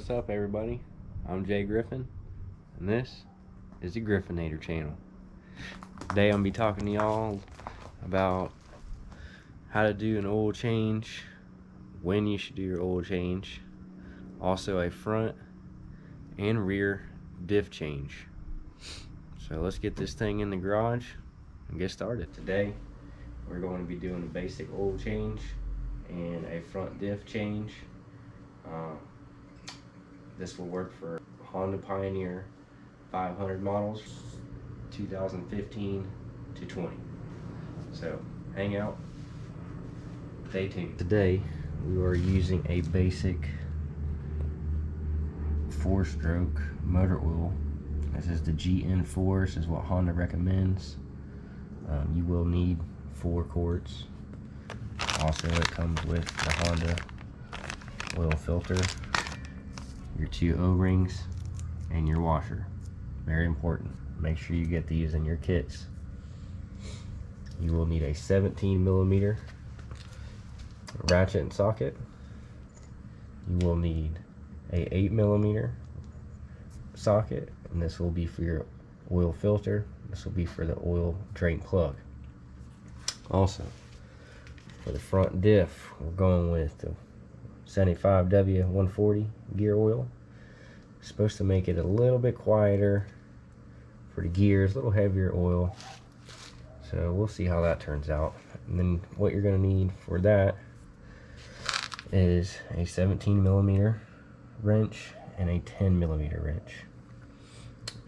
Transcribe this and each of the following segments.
What's up, everybody? I'm Jay Griffin, and this is the Griffinator channel. Today I'm going to be talking to y'all about how to do an oil change, when you should do your oil change, also a front and rear diff change. So let's get this thing in the garage and get started. Today we're going to be doing a basic oil change and a front diff change. This will work for Honda Pioneer 500 models, 2015 to 20. So hang out, stay tuned. Today we are using a basic 4-stroke motor oil. This is the GN4. This is what Honda recommends. You will need 4 quarts. Also, it comes with the Honda oil filter, your 2 O-rings, and your washer. Very important. Make sure you get these in your kits. You will need a 17mm ratchet and socket. You will need a 8mm socket, and this will be for your oil filter. This will be for the oil drain plug. Also, for the front diff, we're going with the 75W140 gear oil. It's supposed to make it a little bit quieter for the gears, a little heavier oil. So we'll see how that turns out. And then what you're going to need for that is a 17mm wrench and a 10mm wrench.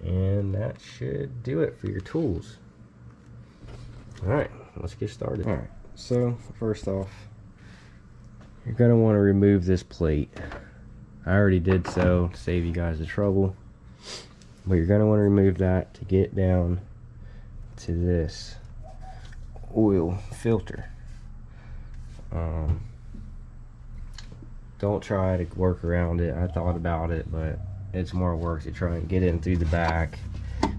And that should do it for your tools. Alright, let's get started. Alright, so first off, you're going to want to remove this plate. I already did so to save you guys the trouble. But you're going to want to remove that to get down to this oil filter. Don't try to work around it. I thought about it, but it's more work to try and get in through the back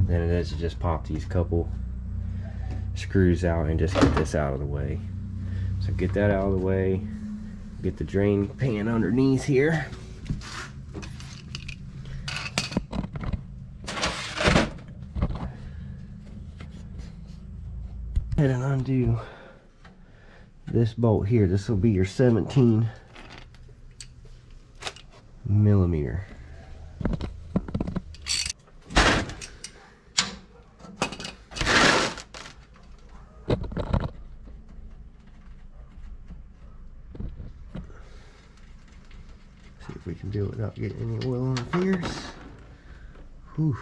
than it is to just pop these couple screws out and just get this out of the way. So get that out of the way. Get the drain pan underneath here. And undo this bolt here. This will be your 17mm. See if we can do it without getting any oil on our fingers. Whew.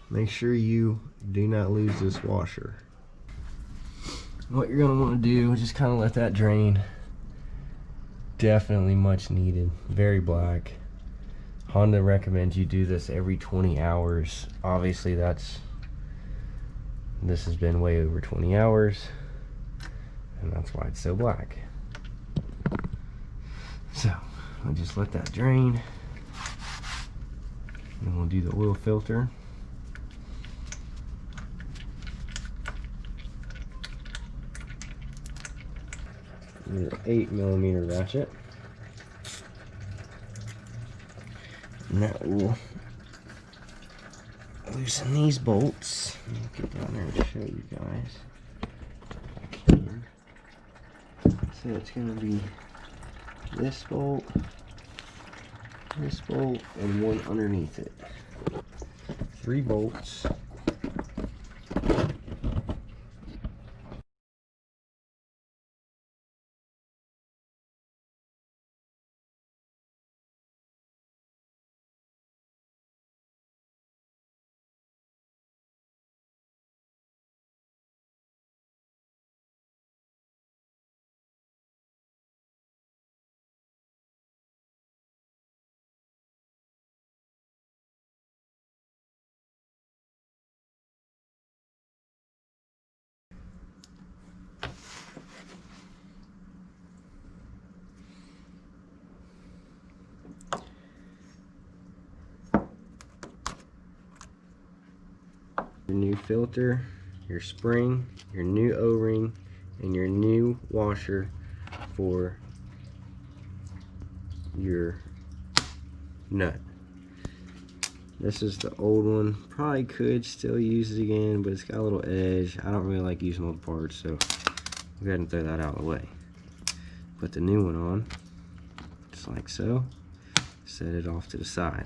Make sure you do not lose this washer. What you're going to want to do is just kind of let that drain. Definitely much needed. Very black. Honda recommends you do this every 20 hours. Obviously this has been way over 20 hours, and that's why it's so black. So I'll just let that drain, and we'll do the oil filter. Your 8mm ratchet, and that will loosen these bolts. Let me get down there and show you guys if I can. So it's going to be this bolt, and one underneath it. 3 bolts. Your new filter, your spring, your new O-ring, and your new washer for your nut. This is the old one. Probably could still use it again, but it's got a little edge. I don't really like using old parts, so go ahead and throw that out of the way. Put the new one on, just like so. Set it off to the side.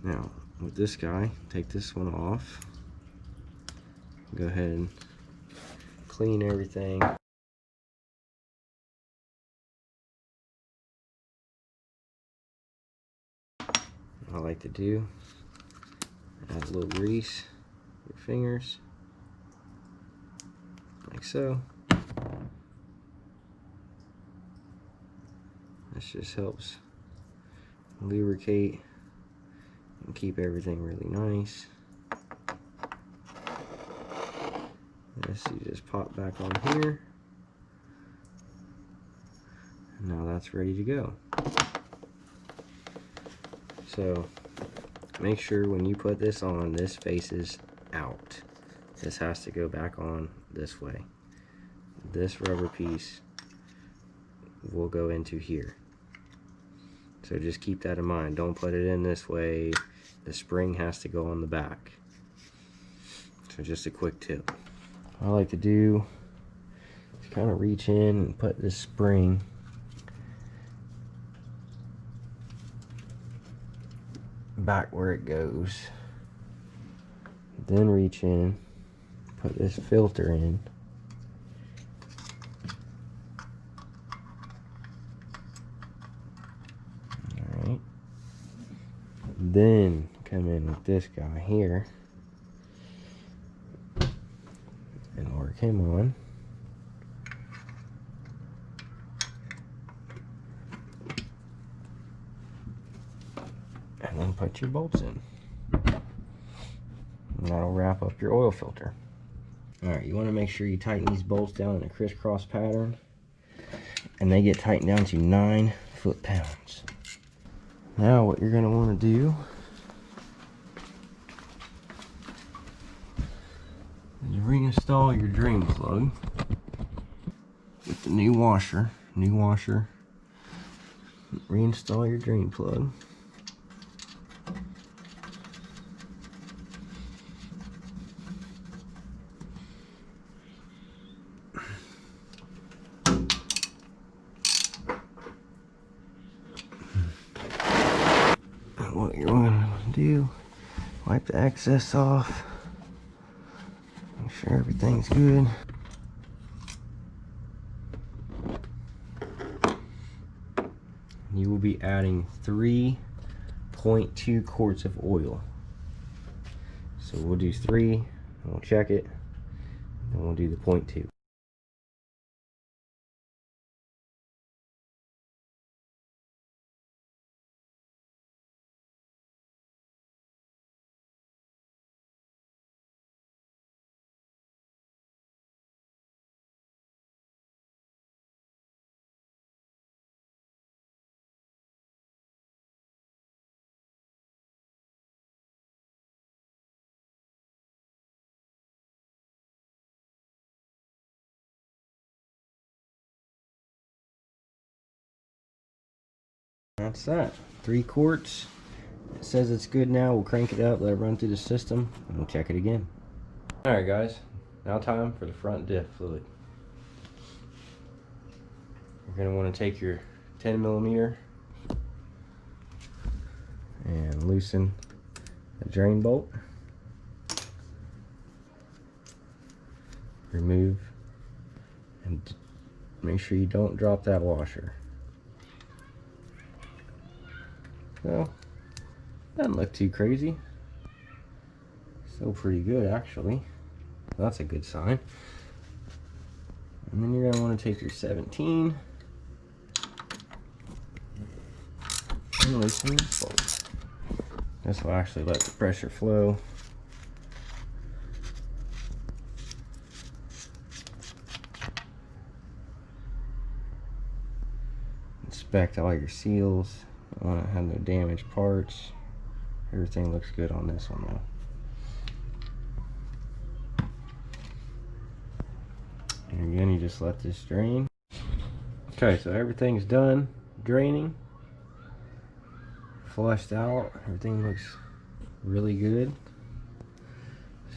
Now, with this guy, take this one off. Go ahead and clean everything. I like to do, add a little grease, your fingers, like so. This just helps lubricate and keep everything really nice. This you just pop back on here. And now that's ready to go. So make sure when you put this on, this faces out. This has to go back on this way. This rubber piece will go into here. So just keep that in mind. Don't put it in this way. The spring has to go on the back. So just a quick tip. What I like to do is kind of reach in and put this spring back where it goes. Then reach in, put this filter in. Alright. Then come in with this guy here and work him on. And then put your bolts in. And that'll wrap up your oil filter. Alright, you want to make sure you tighten these bolts down in a crisscross pattern. And they get tightened down to 9 foot-pounds. Now what you're going to want to do is reinstall your drain plug with the new washer. Reinstall your drain plug. What you're going to do, wipe the excess off, make sure everything's good. You will be adding 3.2 quarts of oil. So we'll do 3, and we'll check it, and we'll do the 0.2. That's that. 3 quarts. It says it's good now. We'll crank it up, let it run through the system, and we'll check it again. Alright guys, now time for the front diff fluid. You're going to want to take your 10mm and loosen the drain bolt. Remove and make sure you don't drop that washer. So, doesn't look too crazy. Still pretty good actually. So that's a good sign. And then you're going to want to take your 17 and loosen this bolt. This will actually let the pressure flow. Inspect all your seals. I want to have no damaged parts. Everything looks good on this one though. And again, you just let this drain. Okay, so everything's done draining, flushed out. Everything looks really good.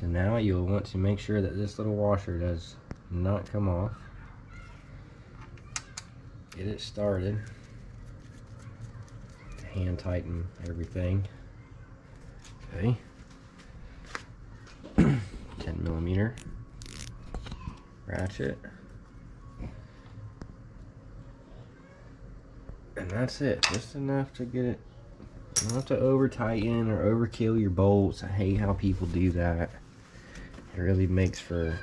So now you'll want to make sure that this little washer does not come off. Get it started. Hand tighten everything. Okay. 10mm ratchet. And that's it. Just enough to get it. You don't have to over tighten or overkill your bolts. I hate how people do that. It really makes for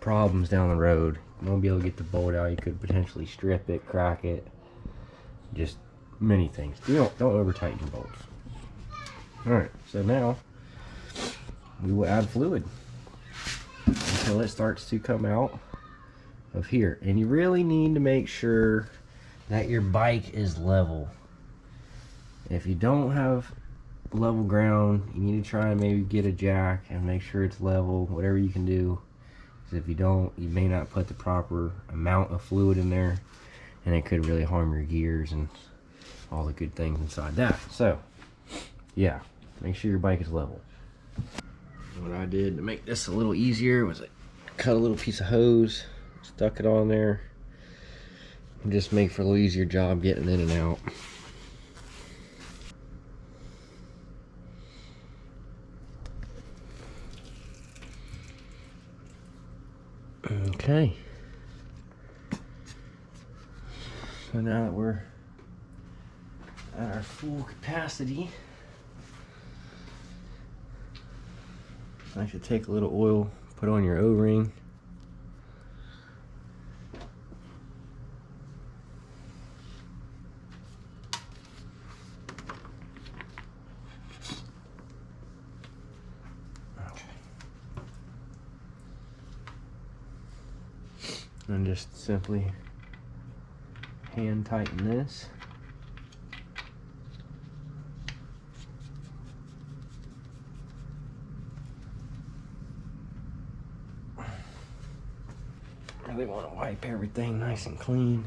problems down the road. You won't be able to get the bolt out. You could potentially strip it, crack it. Just many things. Don't over tighten your bolts. Alright, so now we will add fluid until it starts to come out of here. And you really need to make sure that your bike is level. If you don't have level ground, you need to try and maybe get a jack and make sure it's level, whatever you can do. Because if you don't, you may not put the proper amount of fluid in there, and it could really harm your gears and all the good things inside that. So yeah, make sure your bike is level. What I did to make this a little easier was I cut a little piece of hose, stuck it on there, and just make for a little easier job getting in and out. Okay, so now that we're at our full capacity, I should take a little oil, put on your O-ring. And just simply hand tighten this. Really want to wipe everything nice and clean.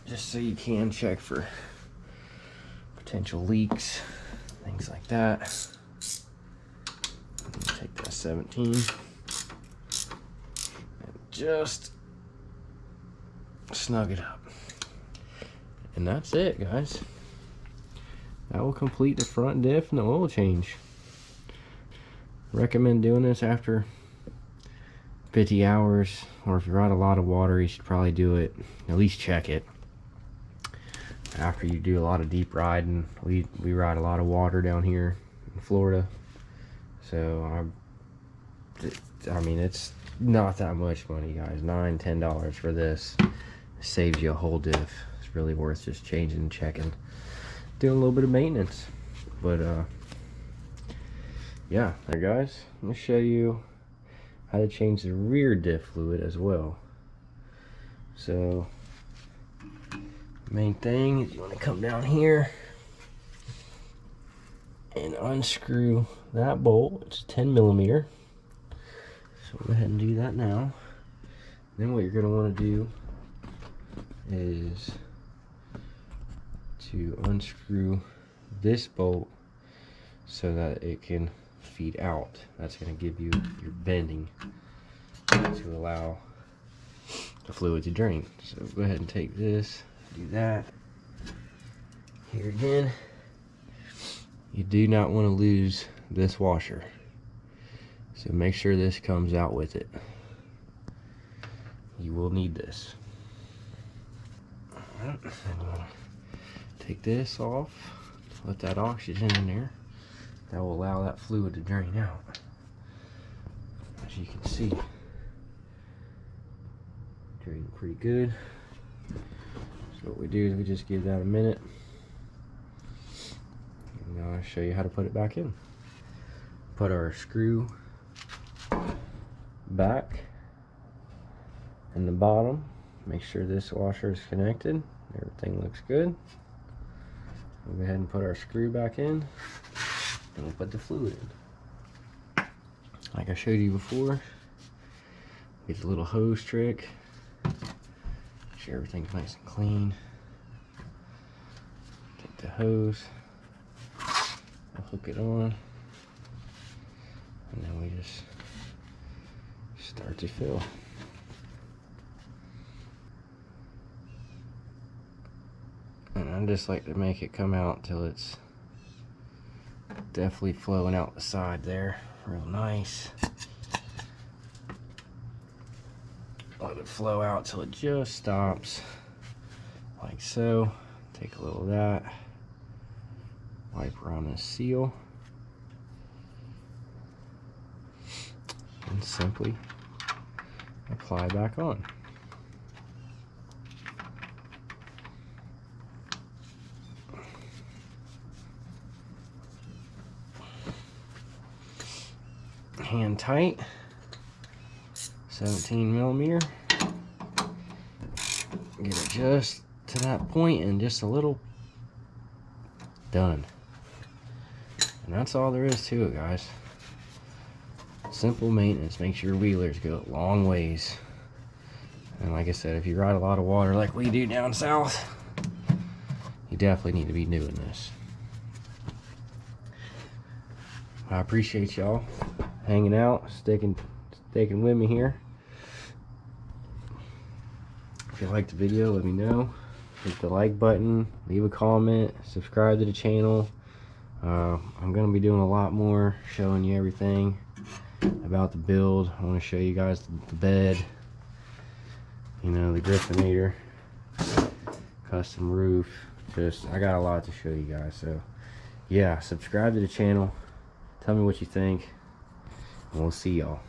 Just so you can check for potential leaks, things like that. Take that 17 and just snug it up. And that's it, guys. That will complete the front diff and the oil change. Recommend doing this after 50 hours, or if you ride a lot of water, you should probably do it, at least check it after you do a lot of deep riding. We ride a lot of water down here in Florida, so I mean, it's not that much money, guys. $9–10 for this. It saves you a whole diff. It's really worth just changing and checking, doing a little bit of maintenance. But yeah, there, guys, let me show you how to change the rear diff fluid as well. So main thing is you want to come down here and unscrew that bolt. It's 10mm, so go ahead and do that now. Then what you're going to want to do is to unscrew this bolt so that it can feed out. That's going to give you your bending to allow the fluid to drain. So go ahead and take this, do that. Here again, you do not want to lose this washer, so make sure this comes out with it. You will need this. Alright, and you want to take this off, let that oxygen in there. That will allow that fluid to drain out. As you can see, draining pretty good. So what we do is we just give that a minute, and now I'll show you how to put it back in. Put our screw back in the bottom. Make sure this washer is connected. Everything looks good. We'll go ahead and put our screw back in, and we'll put the fluid in. Like I showed you before, get the little hose trick. Make sure everything's nice and clean. Take the hose, I'll hook it on, and then we just start to fill. And I just like to make it come out till it's definitely flowing out the side there, real nice. Let it flow out till it just stops, like so. Take a little of that, wipe around this seal, and simply apply back on. Hand tight, 17mm. Get it just to that point and just a little. Done. And that's all there is to it, guys. Simple maintenance makes your wheelers go a long ways. And like I said, if you ride a lot of water like we do down south, you definitely need to be doing this. I appreciate y'all hanging out, sticking with me here. If you liked the video, let me know. Hit the like button, leave a comment, subscribe to the channel. I'm going to be doing a lot more, showing you everything about the build. I want to show you guys the bed, you know, the Griffinator, custom roof. I got a lot to show you guys. So yeah, subscribe to the channel, tell me what you think, and we'll see y'all.